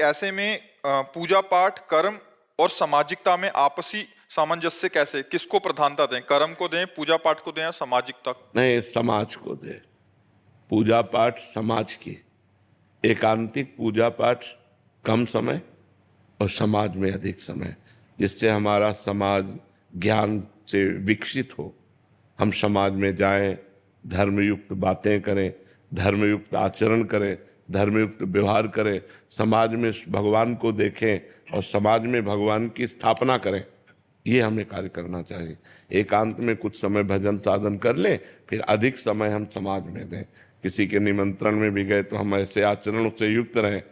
ऐसे में पूजा पाठ, कर्म और सामाजिकता में आपसी सामंजस्य कैसे, किसको प्रधानता दें? कर्म को दें, पूजा पाठ को दें या सामाजिकता? नहीं, समाज को दे। पूजा पाठ समाज की, एकांतिक पूजा पाठ कम समय और समाज में अधिक समय, जिससे हमारा समाज ज्ञान से विकसित हो। हम समाज में जाएं, धर्मयुक्त बातें करें, धर्मयुक्त आचरण करें, धर्मयुक्त व्यवहार करें, समाज में भगवान को देखें और समाज में भगवान की स्थापना करें। ये हमें कार्य करना चाहिए। एकांत में कुछ समय भजन साधन कर लें, फिर अधिक समय हम समाज में दें। किसी के निमंत्रण में भी गए तो हम ऐसे आचरणों से युक्त रहें।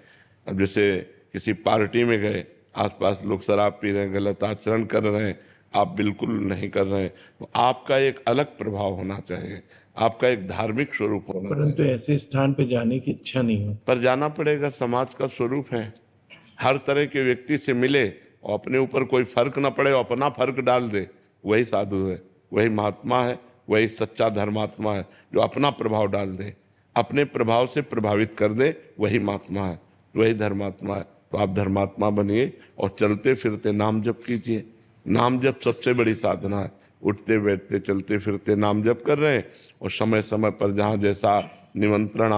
अब जैसे किसी पार्टी में गए, आसपास लोग शराब पी रहे हैं, गलत आचरण कर रहे हैं, आप बिल्कुल नहीं कर रहे हैं, तो आपका एक अलग प्रभाव होना चाहिए, आपका एक धार्मिक स्वरूप होना चाहिए। परंतु ऐसे स्थान पे जाने की इच्छा नहीं हो। पर जाना पड़ेगा, समाज का स्वरूप है। हर तरह के व्यक्ति से मिले और अपने ऊपर कोई फर्क न पड़े और अपना फर्क डाल दे, वही साधु है, वही महात्मा है, वही सच्चा धर्मात्मा है। जो अपना प्रभाव डाल दे, अपने प्रभाव से प्रभावित कर दे, वही महात्मा है, वही धर्मात्मा है। तो आप धर्मात्मा बनिए और चलते फिरते नाम जप कीजिए। नाम जप सबसे बड़ी साधना है। उठते बैठते चलते फिरते नाम जप कर रहे हैं और समय समय पर जहाँ जैसा निमंत्रण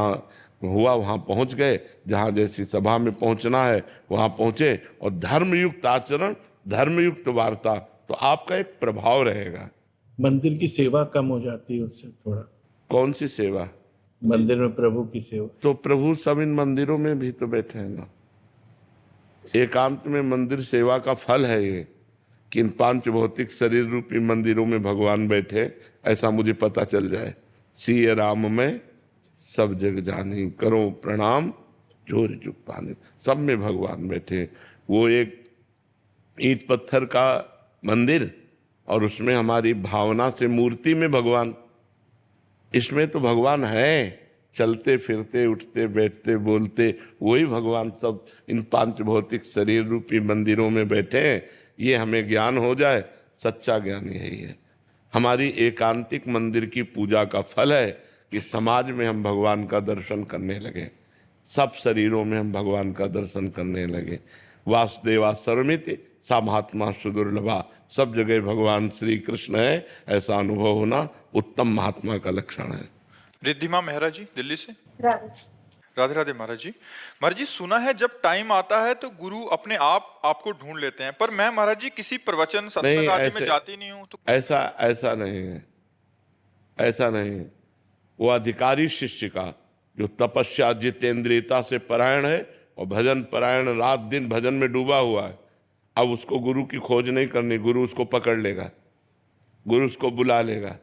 हुआ वहाँ पहुँच गए, जहाँ जैसी सभा में पहुँचना है वहाँ पहुँचे, और धर्मयुक्त आचरण, धर्मयुक्त वार्ता, तो आपका एक प्रभाव रहेगा। मंदिर की सेवा कम हो जाती है उससे थोड़ा। कौन सी सेवा? मंदिर में प्रभु की सेवा। तो प्रभु सब इन मंदिरों में भी तो बैठे हैं ना। एकांत में मंदिर सेवा का फल है ये, कि इन पांच भौतिक शरीर रूपी मंदिरों में भगवान बैठे, ऐसा मुझे पता चल जाए। सिय राम में सब जग जानी, करो प्रणाम जोर जुग पानी। सब में भगवान बैठे। वो एक ईंट पत्थर का मंदिर और उसमें हमारी भावना से मूर्ति में भगवान, इसमें तो भगवान है। चलते फिरते उठते बैठते बोलते वही भगवान सब इन पांच भौतिक शरीर रूपी मंदिरों में बैठे हैं। ये हमें ज्ञान हो जाए, सच्चा ज्ञान यही है। हमारी एकांतिक मंदिर की पूजा का फल है कि समाज में हम भगवान का दर्शन करने लगे, सब शरीरों में हम भगवान का दर्शन करने लगे। वासुदेवा सर्वमिति सा महात्मा सुदुर्लभा, सब जगह भगवान श्री कृष्ण है, ऐसा अनुभव होना उत्तम महात्मा का लक्षण है। रिद्धिमा मेहरा जी दिल्ली से। राधे राधे राधे महाराज जी। महाराज जी, सुना है जब टाइम आता है तो गुरु अपने आप आपको ढूंढ लेते हैं, पर मैं महाराज जी किसी प्रवचन सत्संग आदि में जाती नहीं हूँ तो ऐसा नहीं है, ऐसा नहीं है। वो अधिकारी शिष्य का जो तपस्या जितेंद्रियता से परायण है और भजन परायण, रात दिन भजन में डूबा हुआ है, अब उसको गुरु की खोज नहीं करनी। गुरु उसको पकड़ लेगा, गुरु उसको बुला लेगा,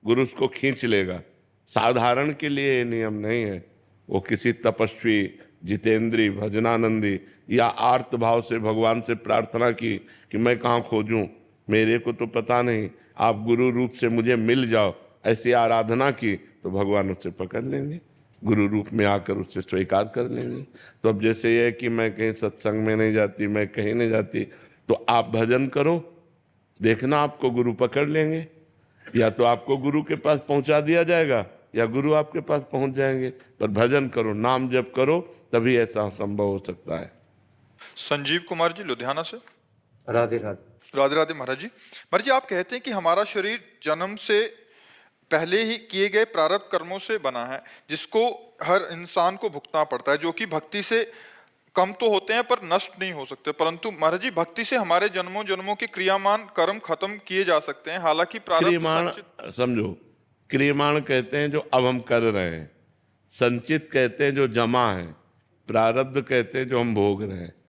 गुरु उसको खींच लेगा। साधारण के लिए ये नियम नहीं है। वो किसी तपस्वी, जितेंद्री, भजनानंदी या आर्त भाव से भगवान से प्रार्थना की कि मैं कहाँ खोजूं, मेरे को तो पता नहीं, आप गुरु रूप से मुझे मिल जाओ, ऐसी आराधना की तो भगवान उससे पकड़ लेंगे, गुरु रूप में आकर उससे स्वीकार कर लेंगे। तो अब जैसे ये कि मैं कहीं सत्संग में नहीं जाती, मैं कहीं नहीं जाती, तो आप भजन करो, देखना आपको गुरु पकड़ लेंगे। या तो आपको गुरु के पास पहुंचा दिया जाएगा या गुरु आपके पास पहुंच जाएंगे। पर भजन करो, नाम जप करो, तभी ऐसा संभव हो सकता है। संजीव कुमार जी लुधियाना से। राधे राधे। राधे राधे महाराज जी। महाराज जी, आप कहते हैं कि हमारा शरीर जन्म से पहले ही किए गए प्रारब्ध कर्मों से बना है, जिसको हर इंसान को भुगतना पड़ता है, जो कि भक्ति से कम तो होते हैं पर नष्ट नहीं हो सकते। परंतु महाराज जी, भक्ति से हमारे जन्मों जन्मों के क्रियामान कर्म खत्म किए जा सकते हैं। हालांकि क्रियमाण समझो, क्रियमाण कहते हैं जो अब हम कर रहे हैं, संचित कहते हैं जो जमा है, प्रारब्ध कहते हैं जो हम भोग रहे हैं।